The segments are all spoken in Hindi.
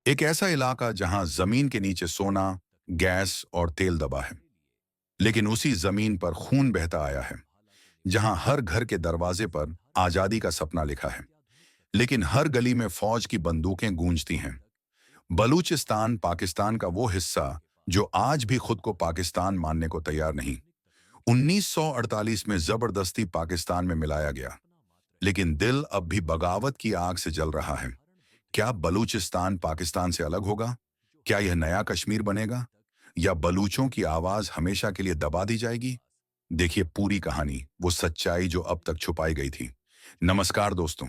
एक ऐसा इलाका जहां जमीन के नीचे सोना, गैस और तेल दबा है, लेकिन उसी जमीन पर खून बहता आया है। जहां हर घर के दरवाजे पर आजादी का सपना लिखा है, लेकिन हर गली में फौज की बंदूकें गूंजती हैं। बलूचिस्तान पाकिस्तान का वो हिस्सा जो आज भी खुद को पाकिस्तान मानने को तैयार नहीं। 1948 में जबरदस्ती पाकिस्तान में मिलाया गया, लेकिन दिल अब भी बगावत की आग से जल रहा है। क्या बलूचिस्तान पाकिस्तान से अलग होगा? क्या यह नया कश्मीर बनेगा, या बलूचों की आवाज हमेशा के लिए दबा दी जाएगी? देखिए पूरी कहानी, वो सच्चाई जो अब तक छुपाई गई थी। नमस्कार दोस्तों,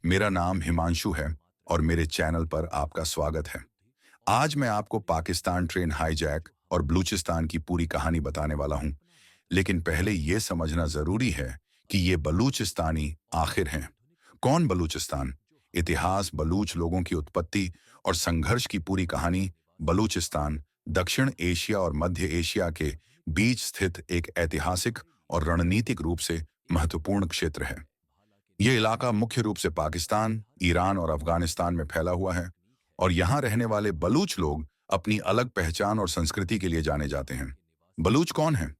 मेरा नाम हिमांशु है और मेरे चैनल पर आपका स्वागत है। आज मैं आपको पाकिस्तान ट्रेन हाईजैक और बलूचिस्तान की पूरी कहानी बताने वाला हूं, लेकिन पहले यह समझना जरूरी है कि ये बलूचिस्तानी आखिर हैं। कौन बलूचिस्तान? इतिहास, बलूच लोगों की उत्पत्ति और संघर्ष की पूरी कहानी। बलूचिस्तान दक्षिण एशिया और मध्य एशिया के बीच स्थित एक ऐतिहासिक और रणनीतिक रूप से महत्वपूर्ण क्षेत्र है। यह इलाका मुख्य रूप से पाकिस्तान, ईरान और अफगानिस्तान में फैला हुआ है, और यहाँ रहने वाले बलूच लोग अपनी अलग पहचान और संस्कृति के लिए जाने जाते हैं। बलूच कौन है?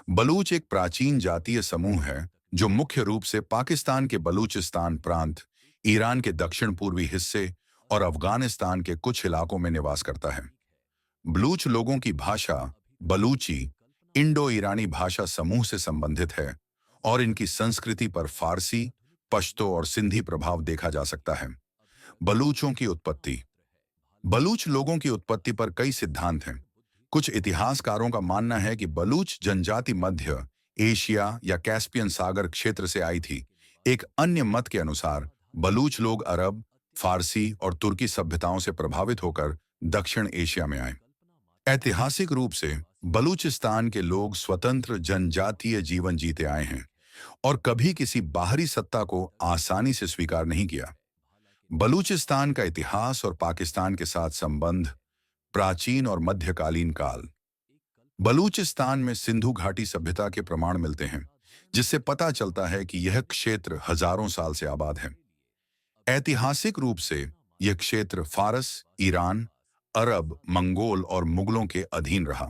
बलूच एक प्राचीन जातीय समूह है जो मुख्य रूप से पाकिस्तान के बलूचिस्तान प्रांत, ईरान के दक्षिण पूर्वी हिस्से और अफगानिस्तान के कुछ इलाकों में निवास करता है। बलूच लोगों की भाषा बलूची इंडो ईरानी भाषा समूह से संबंधित है, और इनकी संस्कृति पर फारसी, पश्तो और सिंधी प्रभाव देखा जा सकता है। बलूचों की उत्पत्ति। बलूच लोगों की उत्पत्ति पर कई सिद्धांत हैं। कुछ इतिहासकारों का मानना है कि बलूच जनजाति मध्य एशिया या कैस्पियन सागर क्षेत्र से आई थी। एक अन्य मत के अनुसार बलूच लोग अरब, फारसी और तुर्की सभ्यताओं से प्रभावित होकर दक्षिण एशिया में आए। ऐतिहासिक रूप से बलूचिस्तान के लोग स्वतंत्र जनजातीय जीवन जीते आए हैं और कभी किसी बाहरी सत्ता को आसानी से स्वीकार नहीं किया। बलूचिस्तान का इतिहास और पाकिस्तान के साथ संबंध। प्राचीन और मध्यकालीन काल। बलूचिस्तान में सिंधु घाटी सभ्यता के प्रमाण मिलते हैं, जिससे पता चलता है कि यह क्षेत्र हजारों साल से आबाद है। ऐतिहासिक रूप से यह क्षेत्र फारस, ईरान, अरब, मंगोल और मुगलों के अधीन रहा।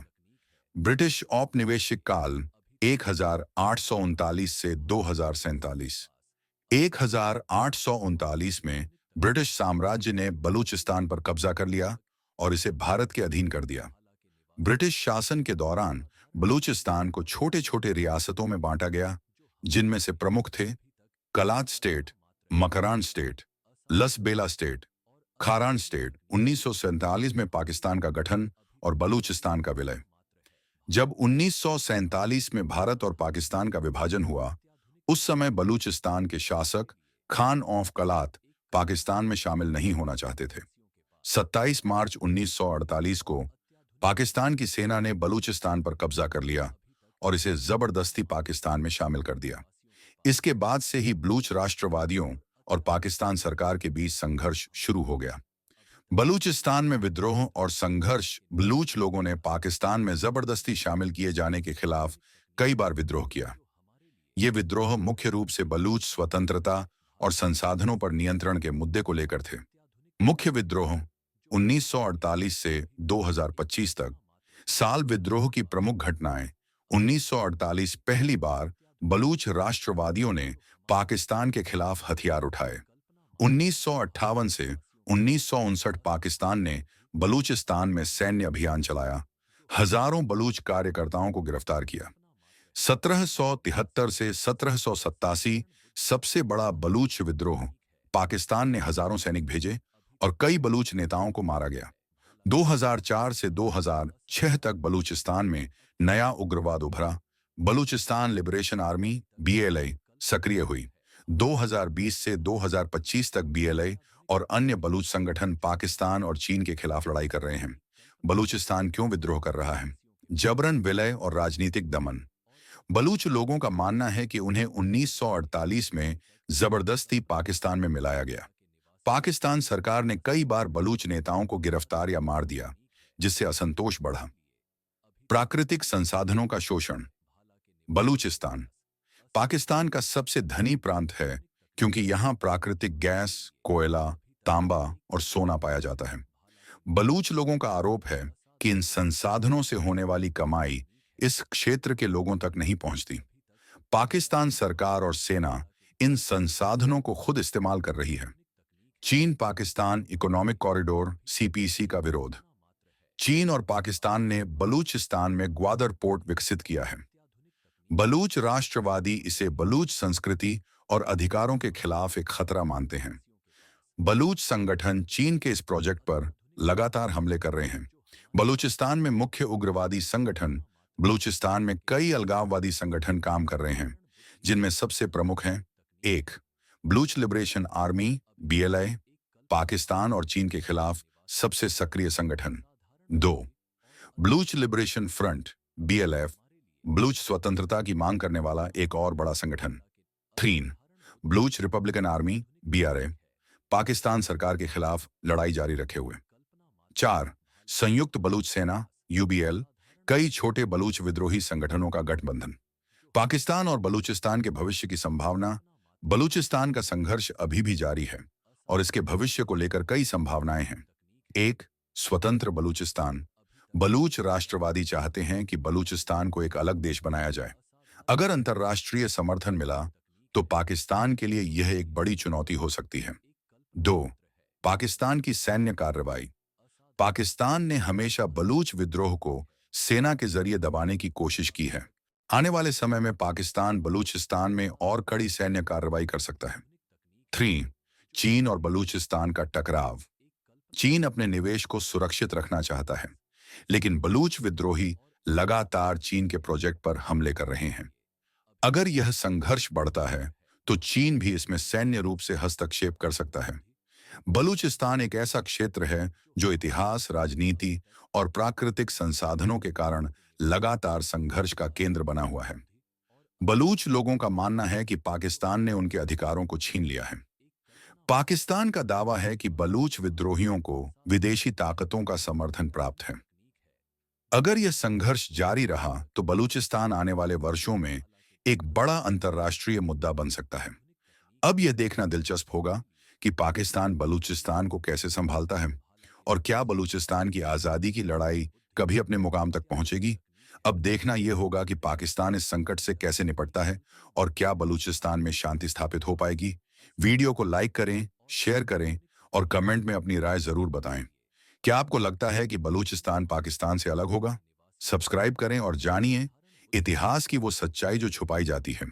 ब्रिटिश औपनिवेशिक काल 1839 से 2047। 1839 में ब्रिटिश साम्राज्य ने बलूचिस्तान पर कब्जा कर लिया और इसे भारत के अधीन कर दिया। ब्रिटिश शासन के दौरान बलूचिस्तान को छोटे छोटे रियासतों में बांटा गया, जिनमें से प्रमुख थे कलात state, Makran state, Lasbela state, Kharan state. 1947 में पाकिस्तान का गठन और बलूचिस्तान का विलय। जब 1947 में भारत और पाकिस्तान का विभाजन हुआ, उस समय बलूचिस्तान के शासक खान ऑफ कलात पाकिस्तान में शामिल नहीं होना चाहते थे। 27 मार्च 1948 को पाकिस्तान की सेना ने बलूचिस्तान पर कब्जा कर लिया और इसे जबरदस्ती पाकिस्तान में शामिल कर दिया। इसके बाद से ही बलूच राष्ट्रवादियों और पाकिस्तान सरकार के बीच संघर्ष शुरू हो गया। बलूचिस्तान में विद्रोह और संघर्ष। बलूच लोगों ने पाकिस्तान में जबरदस्ती शामिल किए जाने के खिलाफ कई बार विद्रोह किया। ये विद्रोह मुख्य रूप से बलूच स्वतंत्रता और संसाधनों पर नियंत्रण के मुद्दे को लेकर थे। मुख्य विद्रोह 1948 से 2025 तक। साल विद्रोह की प्रमुख घटनाएं। 1948 पहली बार बलूच राष्ट्रवादियों ने पाकिस्तान के खिलाफ हथियार उठाए। 1958 से 1959 पाकिस्तान ने बलूचिस्तान में सैन्य अभियान चलाया, हजारों बलूच कार्यकर्ताओं को गिरफ्तार किया। 1773 से 1787 सबसे बड़ा बलूच विद्रोह। पाकिस्तान ने हजारों सैनिक भेजे और कई बलूच नेताओं को मारा गया। 2004 से 2006 तक बलूचिस्तान में नया उग्रवाद उभरा। बलूचिस्तान लिबरेशन आर्मी (BLA) सक्रिय हुई। 2020 से 2025 तक BLA और अन्य बलूच संगठन पाकिस्तान और चीन के खिलाफ लड़ाई कर रहे हैं। बलूचिस्तान क्यों विद्रोह कर रहा है? जबरन विलय और राजनीतिक दमन। बलूच लोगों का मानना है कि उन्हें 1948 में जबरदस्ती पाकिस्तान में मिलाया गया। पाकिस्तान सरकार ने कई बार बलूच नेताओं को गिरफ्तार या मार दिया, जिससे असंतोष बढ़ा। प्राकृतिक संसाधनों का शोषण। बलूचिस्तान पाकिस्तान का सबसे धनी प्रांत है, क्योंकि यहाँ प्राकृतिक गैस, कोयला, तांबा और सोना पाया जाता है। बलूच लोगों का आरोप है कि इन संसाधनों से होने वाली कमाई इस क्षेत्र के लोगों तक नहीं पहुंचती। पाकिस्तान सरकार और सेना इन संसाधनों को खुद इस्तेमाल कर रही है। चीन पाकिस्तान इकोनॉमिक कॉरिडोर सीपीसी का विरोध। चीन और पाकिस्तान ने बलूचिस्तान में ग्वादर पोर्ट विकसित किया है। बलूच राष्ट्रवादी इसे बलूच संस्कृति और अधिकारों के खिलाफ एक खतरा मानते हैं। बलूच संगठन चीन के इस प्रोजेक्ट पर लगातार हमले कर रहे हैं। बलूचिस्तान में मुख्य उग्रवादी संगठन बलूचिस्तान में कई अलगाववादी संगठन काम कर रहे हैं, जिनमें सबसे प्रमुख हैं: 1. Baloch liberation army BLA, Pakistan और चीन के खिलाफ सबसे सक्रिय संगठन। 2. Baloch liberation front BLF, Baloch स्वतंत्रता की मांग करने वाला एक और बड़ा संगठन। 3. Baloch Republican army BRA, Pakistan सरकार के खिलाफ लड़ाई जारी रखे हुए। 4. संयुक्त बलूच सेना यूबीएल, कई छोटे बलूच विद्रोही संगठनों का गठबंधन। पाकिस्तान और बलूचिस्तान के भविष्य की संभावना। बलूचिस्तान का संघर्ष अभी भी जारी है और इसके भविष्य को लेकर कई संभावनाएं हैं। 1. स्वतंत्र बलूचिस्तान। बलूच राष्ट्रवादी चाहते हैं कि बलूचिस्तान को एक अलग देश बनाया जाए। अगर अंतर्राष्ट्रीय समर्थन मिला तो पाकिस्तान के लिए यह एक बड़ी चुनौती हो सकती है। 2. पाकिस्तान की सैन्य कार्रवाई। पाकिस्तान ने हमेशा बलूच विद्रोह को सेना के जरिए दबाने की कोशिश की है। आने वाले समय में पाकिस्तान बलूचिस्तान में और कड़ी सैन्य कार्रवाई कर सकता है। 3. चीन और बलूचिस्तान का टकराव। चीन अपने निवेश को सुरक्षित रखना चाहता है, लेकिन बलूच विद्रोही लगातार चीन के प्रोजेक्ट पर हमले कर रहे हैं। अगर यह संघर्ष बढ़ता है तो चीन भी इसमें सैन्य रूप से हस्तक्षेप कर सकता है। बलूचिस्तान एक ऐसा क्षेत्र है जो इतिहास, राजनीति और प्राकृतिक संसाधनों के कारण लगातार संघर्ष का केंद्र बना हुआ है। बलूच लोगों का मानना है कि पाकिस्तान ने उनके अधिकारों को छीन लिया है। पाकिस्तान का दावा है कि बलूच विद्रोहियों को विदेशी ताकतों का समर्थन प्राप्त है। अगर यह संघर्ष जारी रहा तो बलूचिस्तान आने वाले वर्षों में एक बड़ा अंतर्राष्ट्रीय मुद्दा बन सकता है। अब यह देखना दिलचस्प होगा कि पाकिस्तान बलूचिस्तान को कैसे संभालता है और क्या बलूचिस्तान की आज़ादी की लड़ाई कभी अपने मुकाम तक पहुंचेगी। अब देखना यह होगा कि पाकिस्तान इस संकट से कैसे निपटता है और क्या बलूचिस्तान में शांति स्थापित हो पाएगी। वीडियो को लाइक करें, शेयर करें और कमेंट में अपनी राय जरूर बताएं। क्या आपको लगता है कि बलूचिस्तान पाकिस्तान से अलग होगा? सब्सक्राइब करें और जानिए इतिहास की वो सच्चाई जो छुपाई जाती है।